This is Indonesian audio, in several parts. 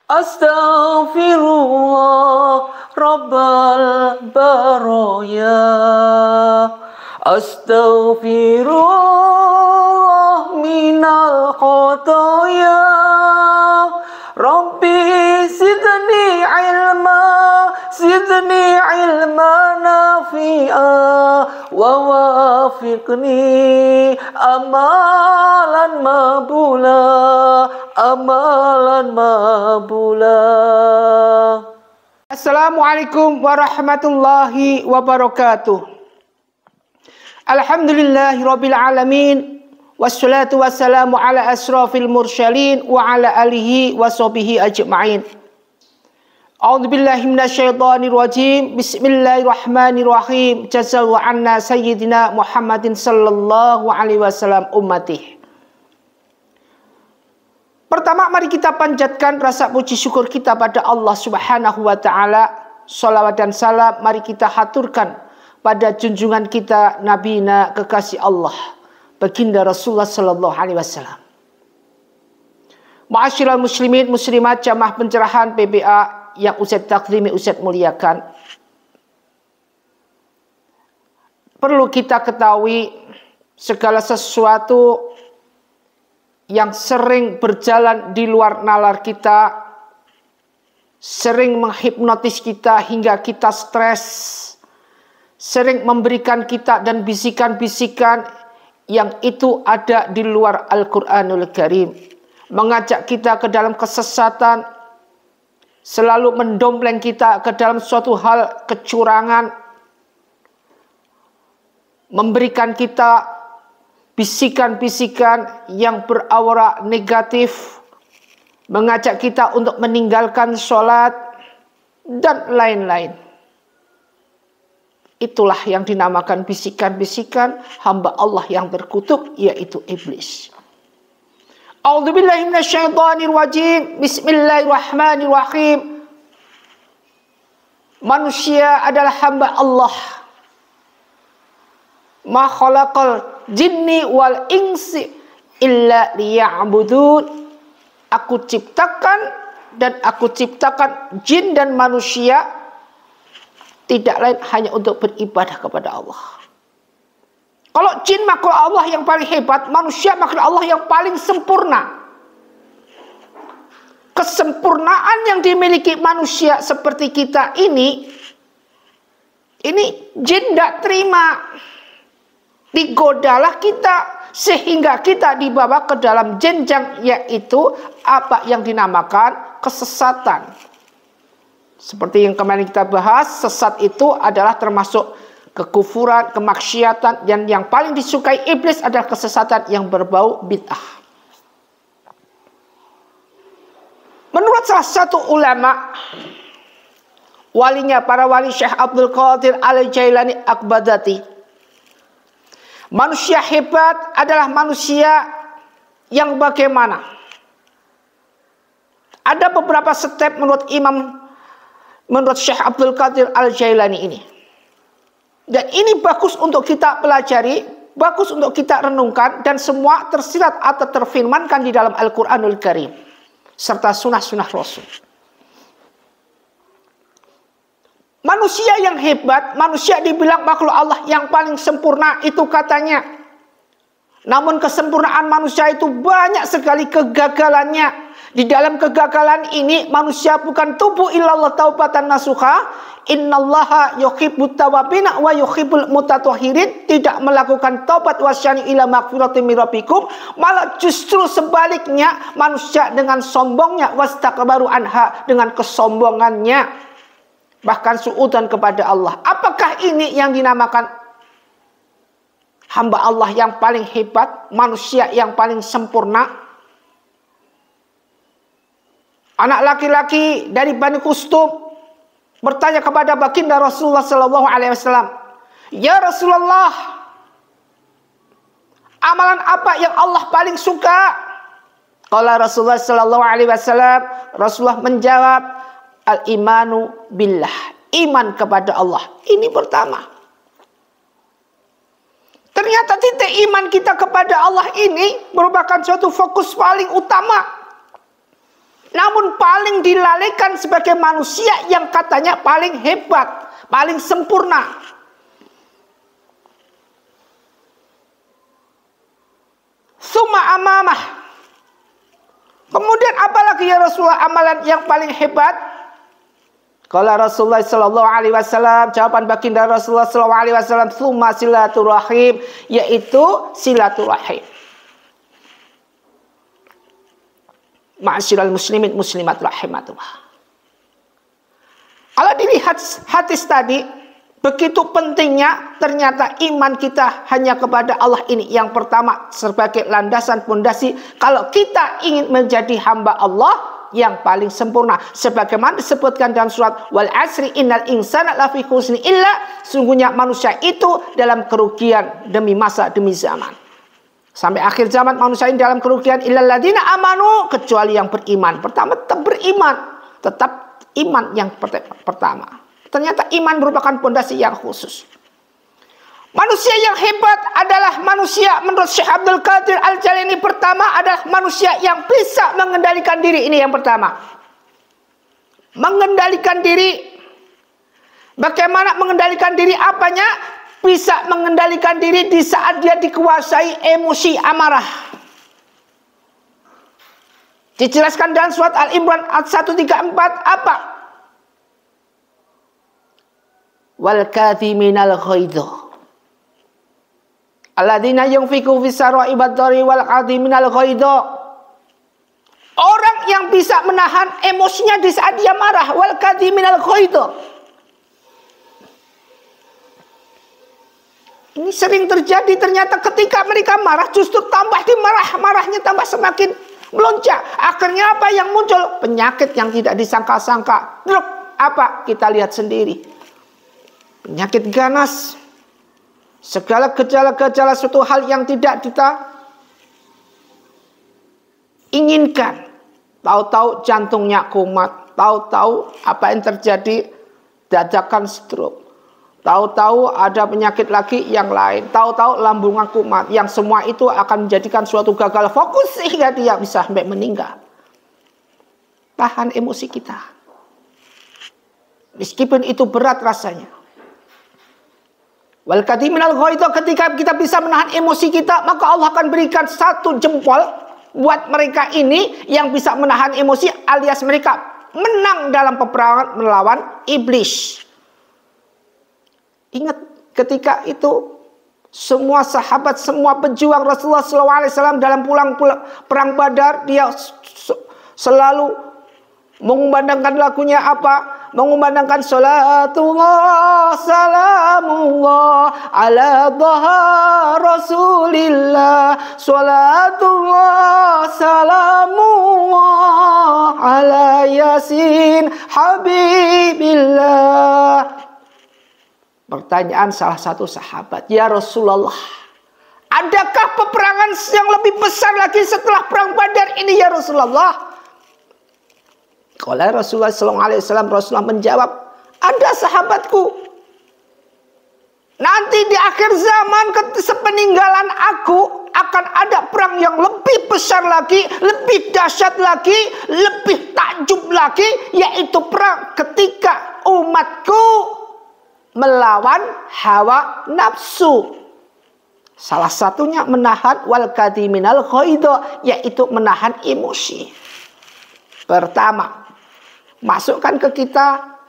Astaghfirullah Rabbal baraya. Astaghfirullah minal khotoya. Rabbi sidni ilma nafi'a wa wafiqni amalan mabula. Assalamualaikum warahmatullahi wabarakatuh. Alhamdulillahirabbil alamin. Wassalatu wassalamu ala asrafil mursalin wa ala alihi wa sahbihi ajma'in. A'udzubillahi minasyaitonir rajim. Bismillahirrahmanirrahim. Jazallahu anna sayyidina Muhammadin sallallahu alaihi wasallam ummatih. Pertama, mari kita panjatkan rasa puji syukur kita pada Allah Subhanahu wa taala. Shalawat dan salam mari kita haturkan pada junjungan kita nabina kekasih Allah, baginda Rasulullah sallallahu alaihi wasallam. Ma'asyiral muslimin muslimat jamaah pencerahan PBA yang Ustaz taklimi, Ustaz muliakan. Perlu kita ketahui segala sesuatu yang sering berjalan di luar nalar kita, sering menghipnotis kita hingga kita stres, sering memberikan kita dan bisikan-bisikan yang itu ada di luar Al-Quranul Karim, mengajak kita ke dalam kesesatan, selalu mendompleng kita ke dalam suatu hal kecurangan, memberikan kita bisikan-bisikan yang beraura negatif, mengajak kita untuk meninggalkan sholat, dan lain-lain. Itulah yang dinamakan bisikan-bisikan hamba Allah yang terkutuk, yaitu iblis. A'udzubillahi minasyaitonir rajim. Bismillahirrahmanirrahim. Manusia adalah hamba Allah. Ma khalaqal jinni wal insi illa liya'budun. Aku ciptakan jin dan manusia tidak lain hanya untuk beribadah kepada Allah. Kalau jin makhluk Allah yang paling hebat, manusia makhluk Allah yang paling sempurna. Kesempurnaan yang dimiliki manusia seperti kita ini jin tidak terima. Digodalah kita sehingga kita dibawa ke dalam jenjang, yaitu apa yang dinamakan kesesatan. Seperti yang kemarin kita bahas, sesat itu adalah termasuk kekufuran, kemaksiatan, dan yang paling disukai iblis adalah kesesatan yang berbau bid'ah. Menurut salah satu ulama, walinya para wali Syekh Abdul Qadir Al-Jailani Akbadati, manusia hebat adalah manusia yang bagaimana? Ada beberapa step menurut Syekh Abdul Qadir Al-Jailani ini. Dan ini bagus untuk kita pelajari, bagus untuk kita renungkan, dan semua tersirat atau terfirmankan di dalam Al-Quranul Karim serta sunnah-sunnah Rasul. Manusia yang hebat, manusia dibilang makhluk Allah yang paling sempurna, itu katanya. Namun kesempurnaan manusia itu banyak sekali kegagalannya. Di dalam kegagalan ini manusia bukan tubuh illallah taubatan nasuha. Innallaha yuhibbut tawabina wa yuhibbul mutatahhirin. Tidak melakukan taubat wasyani ila magfiratin min rabbikum. Malah justru sebaliknya, manusia dengan sombongnya wastakbaru anha, dengan kesombongannya, bahkan suudzon kepada Allah. Apakah ini yang dinamakan hamba Allah yang paling hebat, manusia yang paling sempurna? Anak laki-laki dari Bani Kustum bertanya kepada baginda Rasulullah sallallahu alaihi wasallam, "Ya Rasulullah, amalan apa yang Allah paling suka?" Qala Rasulullah sallallahu alaihi wasallam, Rasulullah menjawab, "Al-imanu billah." Iman kepada Allah. Ini pertama. Ternyata titik iman kita kepada Allah ini merupakan suatu fokus paling utama. namun paling dilalaikan sebagai manusia yang katanya paling hebat, paling sempurna. Summa amamah. Kemudian apalagi ya Rasulullah amalan yang paling hebat? Kalau Rasulullah sallallahu alaihi wasallam, jawaban baginda Rasulullah sallallahu alaihi wasallam, summa silaturahim, yaitu silaturahim. Ma'asyiral muslimin muslimat rahimatullah. Kalau dilihat hadis tadi, begitu pentingnya ternyata iman kita hanya kepada Allah ini yang pertama sebagai landasan pondasi kalau kita ingin menjadi hamba Allah yang paling sempurna, sebagaimana disebutkan dalam surat wal asri innal insana lafi khusni illa, sungguhnya manusia itu dalam kerugian demi masa demi zaman. Sampai akhir zaman manusia ini dalam kerugian illal ladzina amanu, kecuali yang beriman. Pertama tetap beriman, tetap iman yang pertama. Ternyata iman merupakan pondasi yang khusus. Manusia yang hebat adalah manusia menurut Syekh Abdul Qadir Al-Jailani pertama adalah manusia yang bisa mengendalikan diri. Ini yang pertama. Mengendalikan diri. Bagaimana mengendalikan diri? Apanya? Bisa mengendalikan diri di saat dia dikuasai emosi amarah. Dijelaskan dalam surat Al-Imran ayat 134 apa? Wal kadhiminal ghaidha alladzina yunfiqu fis sarai wad dharri wal kadhiminal ghaidha. Orang yang bisa menahan emosinya di saat dia marah, wal kadhiminal ghaidha. Ini sering terjadi ternyata ketika mereka marah justru tambah marahnya tambah semakin melonjak. Akhirnya apa yang muncul? Penyakit yang tidak disangka-sangka. Apa? Kita lihat sendiri. Penyakit ganas. Segala gejala-gejala suatu hal yang tidak kita inginkan. Tahu-tahu jantungnya kumat. Tahu-tahu apa yang terjadi? Dadakan stroke. Tahu-tahu ada penyakit lagi yang lain. Tahu-tahu lambungnya kumat. Yang semua itu akan menjadikan suatu gagal fokus sehingga dia bisa sampai meninggal. Tahan emosi kita. Meskipun itu berat rasanya. Wal kadhiminal ghaidha, ketika kita bisa menahan emosi kita, maka Allah akan berikan satu jempol buat mereka ini yang bisa menahan emosi, alias mereka menang dalam peperangan melawan iblis. Ingat ketika itu semua sahabat, semua pejuang Rasulullah SAW dalam pulang perang Badar, dia selalu mengumandangkan lagunya apa? Mengumandangkan salatullah salamullah ala dhaha rasulillah, salatullah salamullah ala yasin habibillah. Pertanyaan salah satu sahabat, ya Rasulullah, adakah peperangan yang lebih besar lagi setelah perang Badar ini ya Rasulullah? Kalau Rasulullah SAW, Rasulullah menjawab, ada sahabatku. Nanti di akhir zaman sepeninggalan aku akan ada perang yang lebih besar lagi, lebih dahsyat lagi, lebih takjub lagi, yaitu perang ketika umatku melawan hawa nafsu. Salah satunya menahan wal kadhiminal ghaidha, yaitu menahan emosi. Pertama, masukkan ke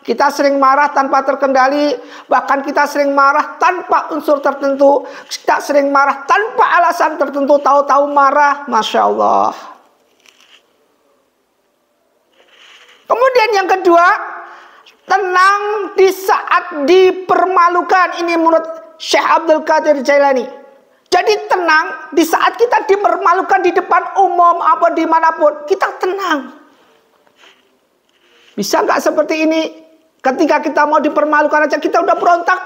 kita sering marah tanpa terkendali, bahkan kita sering marah tanpa unsur tertentu, kita sering marah tanpa alasan tertentu, tahu-tahu marah, Masya Allah. Kemudian yang kedua, tenang di saat dipermalukan. Ini menurut Syekh Abdul Qadir Jailani. Jadi tenang di saat kita dipermalukan di depan umum apa dimanapun, kita tenang. Bisa nggak seperti ini? Ketika kita mau dipermalukan aja kita udah berontak.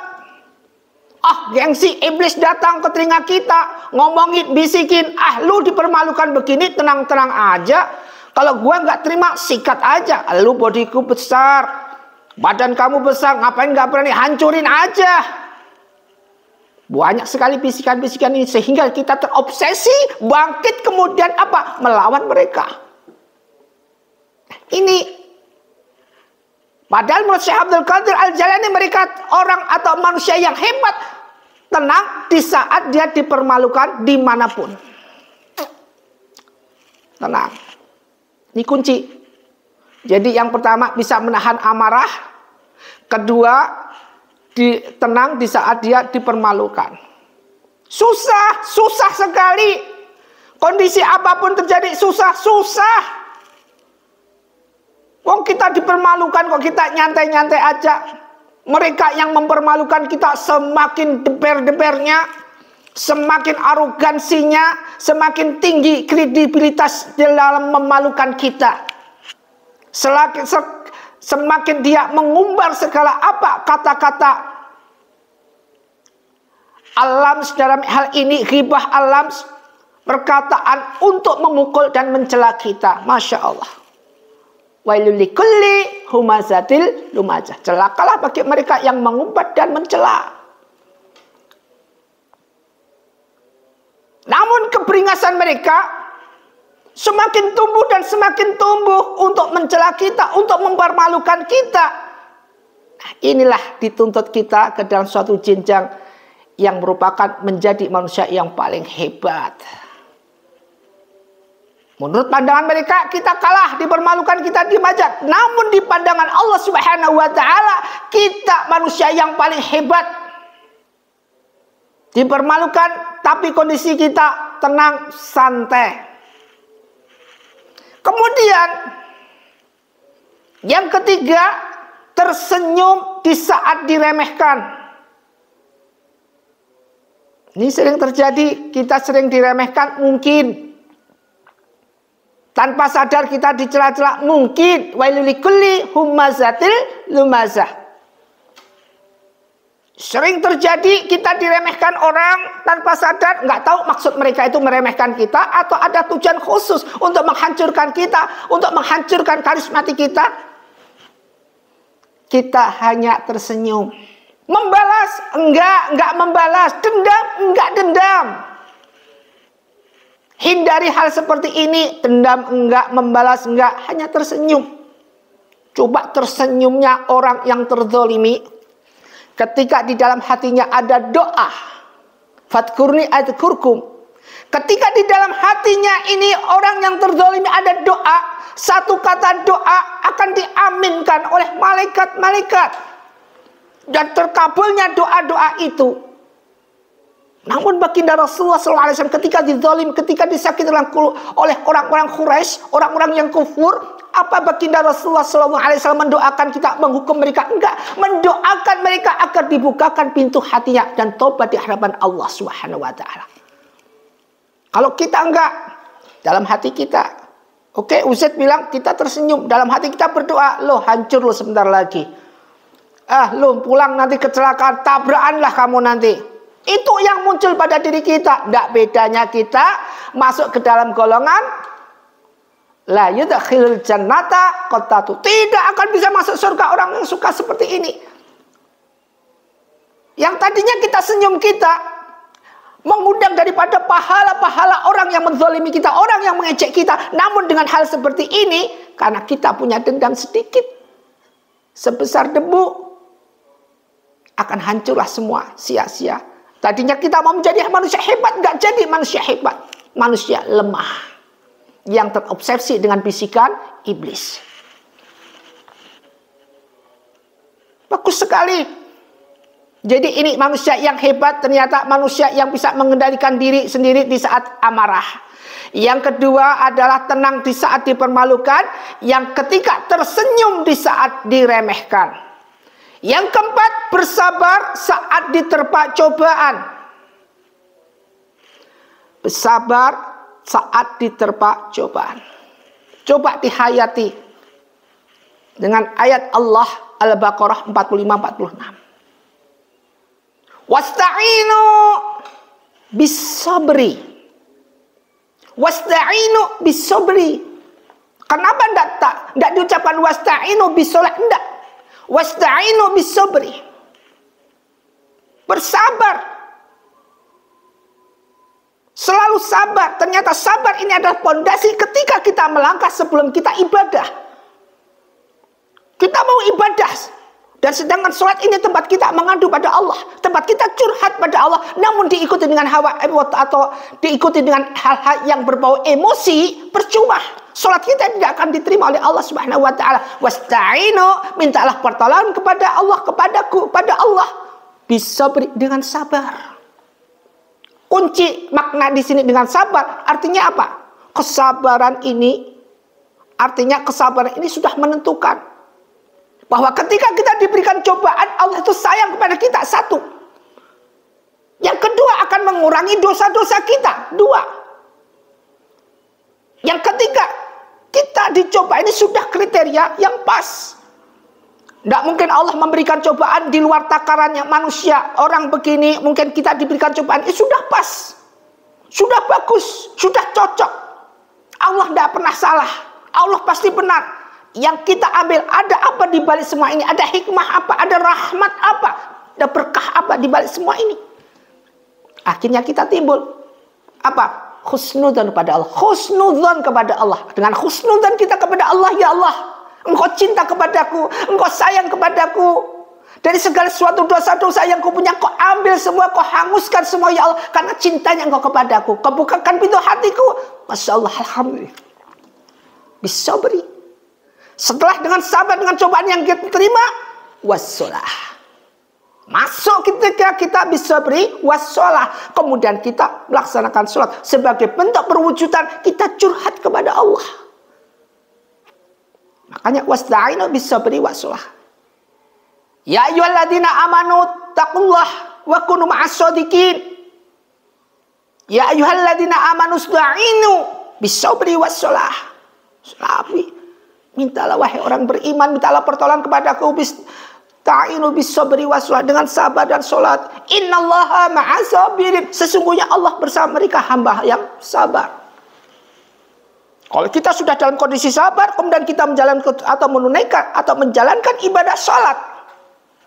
Gengsi iblis datang ke telinga kita, ngomongin, bisikin, lu dipermalukan begini, tenang-tenang aja. Kalau gua nggak terima, sikat aja. Lu bodiku besar, badan kamu besar, ngapain gak berani, hancurin aja. Banyak sekali bisikan-bisikan ini sehingga kita terobsesi, bangkit kemudian apa? Melawan mereka. Ini padahal menurut Syekh Abdul Qadir Al-Jailani mereka orang atau manusia yang hebat, tenang di saat dia dipermalukan dimanapun. Tenang. Ini kunci. Jadi yang pertama bisa menahan amarah. Kedua, tenang di saat dia dipermalukan. Susah sekali. Kondisi apapun terjadi susah. Wong kita dipermalukan kok kita nyantai-nyantai aja. Mereka yang mempermalukan kita semakin deber-debernya, semakin arogansinya, semakin tinggi kredibilitas dalam memalukan kita. Semakin dia mengumbar segala apa kata-kata alam dalam hal ini ghibah alam, perkataan untuk memukul dan mencela kita. Masya Allah. Wailul likulli humazatil lumazah. Celakalah bagi mereka yang mengumpat dan mencela. Namun keberingasan mereka semakin tumbuh dan semakin tumbuh untuk mencela kita, untuk mempermalukan kita. Nah, inilah dituntut kita ke dalam suatu jenjang yang merupakan menjadi manusia yang paling hebat. Menurut pandangan mereka kita kalah, dipermalukan, kita dimajat. Namun di pandangan Allah Subhanahu wa taala kita manusia yang paling hebat. Dipermalukan tapi kondisi kita tenang, santai. Kemudian yang ketiga, tersenyum di saat diremehkan. Ini sering terjadi, kita sering diremehkan mungkin. Tanpa sadar kita dicela-cela mungkin. Wailul likulli humazatil lumazah. Sering terjadi kita diremehkan orang tanpa sadar, nggak tahu maksud mereka itu meremehkan kita atau ada tujuan khusus untuk menghancurkan kita, untuk menghancurkan karismatik kita. Kita hanya tersenyum. Membalas enggak membalas, dendam enggak dendam. Hindari hal seperti ini, dendam enggak, membalas enggak, hanya tersenyum. Coba tersenyumnya orang yang terzolimi. Ketika di dalam hatinya ada doa. Fadkurni adkurkum. Ketika di dalam hatinya ini orang yang terzolimi ada doa. Satu kata doa akan diaminkan oleh malaikat-malaikat. Dan terkabulnya doa-doa itu. Namun baginda Rasulullah SAW ketika dizalim, ketika disakiti oleh orang-orang Quraisy, orang-orang yang kufur, apa baginda Rasulullah SAW mendoakan kita, menghukum mereka? Enggak, mendoakan mereka agar dibukakan pintu hatinya dan tobat di hadapan Allah Subhanahu wa taala. Kalau kita enggak, dalam hati kita, oke, Ustaz bilang kita tersenyum, dalam hati kita berdoa, lo hancur lo sebentar lagi. Lo pulang nanti kecelakaan, tabrakanlah kamu nanti. Itu yang muncul pada diri kita. Tidak bedanya kita masuk ke dalam golongan la yudkhilul jannata qattatu. Tidak akan bisa masuk surga orang yang suka seperti ini. Yang tadinya kita senyum kita mengundang daripada pahala-pahala orang yang menzalimi kita, orang yang mengejek kita. Namun dengan hal seperti ini, karena kita punya dendam sedikit sebesar debu, akan hancurlah semua, sia-sia. Tadinya kita mau menjadi manusia hebat, nggak jadi manusia hebat. Manusia lemah. Yang terobsesi dengan bisikan iblis. Bagus sekali. Jadi ini manusia yang hebat, ternyata manusia yang bisa mengendalikan diri sendiri di saat amarah. Yang kedua adalah tenang di saat dipermalukan. Yang ketiga tersenyum di saat diremehkan. Yang keempat, bersabar saat diterpa cobaan. Bersabar saat diterpa cobaan. Coba dihayati dengan ayat Allah Al-Baqarah 45-46. Wasta'inu bis-sabri. Wasta'inu bis-sabri. Kenapa tidak diucapkan wasta'inu bis-salat? Tidak. Wasta'inu bis-sabri. Bersabar. Selalu sabar. Ternyata sabar ini adalah pondasi ketika kita melangkah sebelum kita ibadah. kita mau ibadah. Dan sedangkan sholat ini tempat kita mengadu pada Allah, tempat kita curhat pada Allah, namun diikuti dengan hawa atau diikuti dengan hal-hal yang berbau emosi, percuma. Sholat kita tidak akan diterima oleh Allah Subhanahu wa taala. Wasta'inu, mintalah pertolongan kepada Allah, kepadaku, pada Allah. Bisa beri dengan sabar. Kunci makna di sini dengan sabar, artinya apa? Kesabaran ini, artinya kesabaran ini sudah menentukan bahwa ketika kita diberikan cobaan, Allah itu sayang kepada kita, satu. Yang kedua, akan mengurangi dosa-dosa kita, dua. Yang ketiga, kita dicoba ini sudah kriteria yang pas. Tidak mungkin Allah memberikan cobaan di luar takarannya manusia. Orang begini, mungkin kita diberikan cobaan, ini sudah pas. Sudah bagus, sudah cocok. Allah tidak pernah salah. Allah pasti benar. Yang kita ambil, ada apa di balik semua ini? Ada hikmah apa? Ada rahmat apa? Ada berkah apa di balik semua ini? Akhirnya kita timbul apa? Husnudzon kepada Allah. Husnudzon kepada Allah. Dengan husnudzon kita kepada Allah, ya Allah, Engkau cinta kepadaku, Engkau sayang kepadaku. Dari segala suatu dosa-dosa yang kau punya, kau ambil semua, kau hanguskan semua, ya Allah, karena cintanya Engkau kepadaku. Kau bukakan pintu hatiku. Masya Allah, alhamdulillah. Bisa beri. Setelah dengan sabar, dengan cobaan yang kita terima, wassalah. Masuk ketika kita bisa beri wassalah. Kemudian kita melaksanakan sholat. Sebagai bentuk perwujudan, kita curhat kepada Allah. Makanya wasta'inu bisa beri wassalah. Ya ayyuhalladzina amanu taqullah wa kunu ma'as-shadiqin. Ya ayyuhalladzina amanu sta'inu bisa beri wassalah. Selapi. Mintalah wahai orang beriman, mintalah pertolongan kepadaku, ta'inu bis-sabri wassalah, dengan sabar dan sholat. Innallaha ma'as sabirin, sesungguhnya Allah bersama mereka hamba yang sabar. Kalau kita sudah dalam kondisi sabar, kemudian kita menjalankan atau menunaikan atau menjalankan ibadah sholat,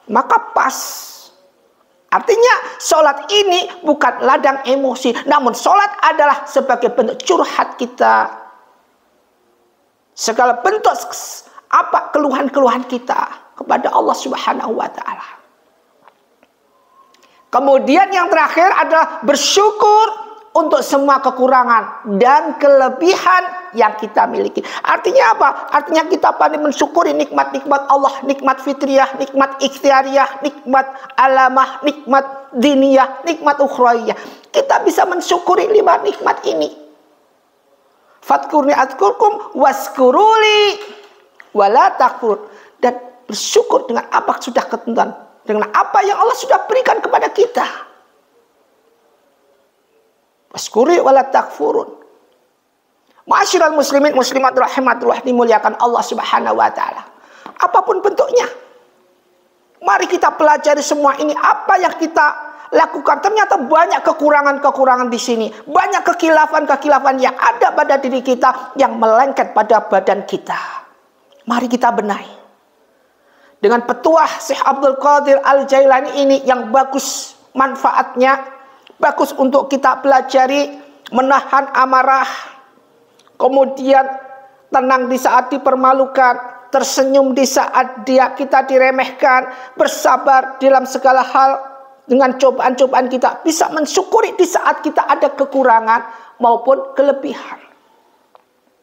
maka pas. Artinya sholat ini bukan ladang emosi, namun sholat adalah sebagai bentuk curhat kita. Segala bentuk apa keluhan-keluhan kita kepada Allah Subhanahu wa taala. Kemudian yang terakhir adalah bersyukur untuk semua kekurangan dan kelebihan yang kita miliki. Artinya apa? Artinya kita pandai mensyukuri nikmat-nikmat Allah, nikmat fitriyah, nikmat ikhtiariyah, nikmat alamah, nikmat diniyah, nikmat ukhrawiyah. Kita bisa mensyukuri 5 nikmat ini. Fadkurni adkurkum waskuruli wala takfur, dan bersyukur dengan apa sudah ketentuan, dengan apa yang Allah sudah berikan kepada kita. Waskuri wala takfurun. Ma'asyiral muslimin muslimat rahimatullah, dimuliakan Allah Subhanahu wa taala. Apapun bentuknya, mari kita pelajari semua ini. Apa yang kita lakukan, ternyata banyak kekurangan-kekurangan di sini, banyak kekhilafan-kekhilafan yang ada pada diri kita yang melengket pada badan kita. Mari kita benahi dengan petuah Syekh Abdul Qadir Al-Jailani ini yang bagus manfaatnya, bagus untuk kita pelajari. Menahan amarah, kemudian tenang di saat dipermalukan, tersenyum di saat kita diremehkan, bersabar dalam segala hal. Dengan cobaan-cobaan kita bisa mensyukuri di saat kita ada kekurangan maupun kelebihan.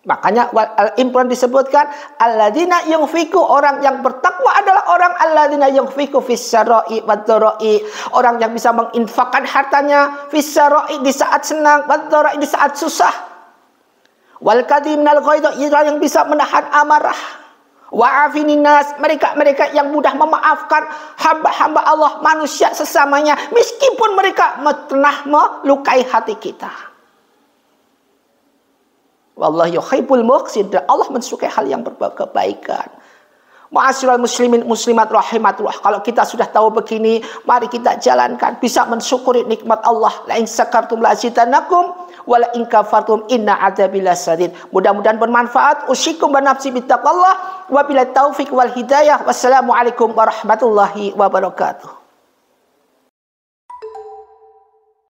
Makanya Al-Imran disebutkan alladzina yunfiqu, orang yang bertakwa adalah orang alladzina yunfiqu fis-sarai wad-dharai, orang yang bisa menginfakkan hartanya fis-sarai di saat senang, wad-dharai di saat susah. Wal kadhimnal ghaidha, yang bisa menahan amarah. Wa'afinin nas, mereka-mereka yang mudah memaafkan hamba-hamba Allah, manusia sesamanya, meskipun mereka pernah melukai hati kita. Wallahu yuhibbul muhsin, dan Allah mensukai hal yang berkebaikan. Ma'asyiral muslimin muslimat rahimatullah, kalau kita sudah tahu begini, mari kita jalankan, bisa mensyukuri nikmat Allah. La in sakartum la azidannakum wala in kafartum inna adzabi lasyadid. Mudah-mudahan bermanfaat. Usikum wa nafsi bittaqwallah, wabillahi taufik wal hidayah. Wassalamualaikum warahmatullahi wabarakatuh.